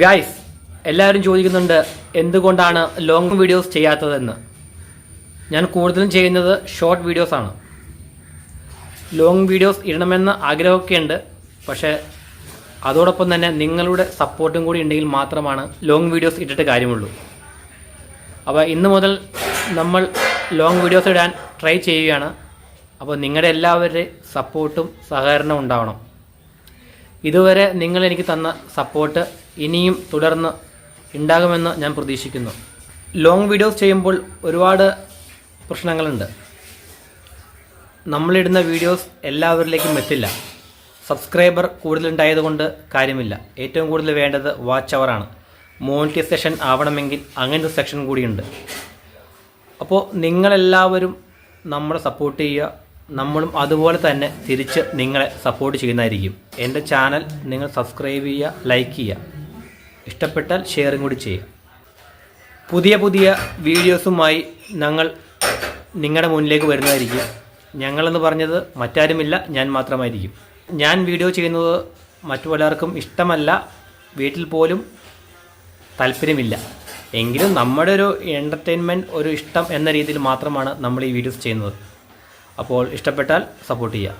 Guys, എല്ലാവരും ചോദിക്കുന്നുണ്ട് എന്തുകൊണ്ടാണ് ലോങ് വീഡിയോസ് ചെയ്യാത്തതെന്ന്. ഞാൻ കൂടുതലും ചെയ്യുന്നത് ഷോർട്ട് വീഡിയോസാണ്. ലോങ് വീഡിയോസ് ഇടണമെന്ന് ആഗ്രഹമൊക്കെയുണ്ട്, പക്ഷേ അതോടൊപ്പം തന്നെ നിങ്ങളുടെ സപ്പോർട്ടും കൂടി ഉണ്ടെങ്കിൽ മാത്രമാണ് ലോങ് വീഡിയോസ് ഇട്ടിട്ട് കാര്യമുള്ളൂ. അപ്പോൾ ഇന്ന് മുതൽ നമ്മൾ ലോങ് വീഡിയോസ് ഇടാൻ ട്രൈ ചെയ്യുകയാണ്. അപ്പോൾ നിങ്ങളുടെ എല്ലാവരുടെയും സപ്പോർട്ടും സഹകരണവും ഉണ്ടാവണം. ഇതുവരെ നിങ്ങൾ എനിക്ക് തന്ന സപ്പോർട്ട് ഇനിയും തുടർന്ന് ഉണ്ടാകുമെന്ന് ഞാൻ പ്രതീക്ഷിക്കുന്നു. ലോങ് വീഡിയോസ് ചെയ്യുമ്പോൾ ഒരുപാട് പ്രശ്നങ്ങളുണ്ട്. നമ്മളിടുന്ന വീഡിയോസ് എല്ലാവരിലേക്കും എത്തില്ല. സബ്സ്ക്രൈബർ കൂടുതലുണ്ടായതുകൊണ്ട് കാര്യമില്ല. ഏറ്റവും കൂടുതൽ വേണ്ടത് വാച്ച് അവറാണ്. മോണിറ്റൈസേഷൻ ആവണമെങ്കിൽ അങ്ങനൊരു സെക്ഷൻ കൂടിയുണ്ട്. അപ്പോൾ നിങ്ങളെല്ലാവരും നമ്മളെ സപ്പോർട്ട് ചെയ്യുക. നമ്മളും അതുപോലെ തന്നെ തിരിച്ച് നിങ്ങളെ സപ്പോർട്ട് ചെയ്യുന്നതായിരിക്കും. എൻ്റെ ചാനൽ നിങ്ങൾ സബ്സ്ക്രൈബ് ചെയ്യുക, ലൈക്ക് ചെയ്യുക, ഇഷ്ടപ്പെട്ടാൽ ഷെയറും കൂടി ചെയ്യുക. പുതിയ പുതിയ വീഡിയോസുമായി ഞങ്ങൾ നിങ്ങളുടെ മുന്നിലേക്ക് വരുന്നതായിരിക്കും. ഞങ്ങളെന്ന് പറഞ്ഞത് മറ്റാരുമില്ല, ഞാൻ മാത്രമായിരിക്കും. ഞാൻ വീഡിയോ ചെയ്യുന്നത് മറ്റു പലർക്കും ഇഷ്ടമല്ല, വീട്ടിൽ പോലും താല്പര്യമില്ല. എങ്കിലും നമ്മുടെ ഒരു എൻ്റർടൈൻമെൻറ്റ്, ഒരു ഇഷ്ടം എന്ന രീതിയിൽ മാത്രമാണ് നമ്മൾ ഈ വീഡിയോസ് ചെയ്യുന്നത്. അപ്പോൾ ഇഷ്ടപ്പെട്ടാൽ സപ്പോർട്ട് ചെയ്യുക.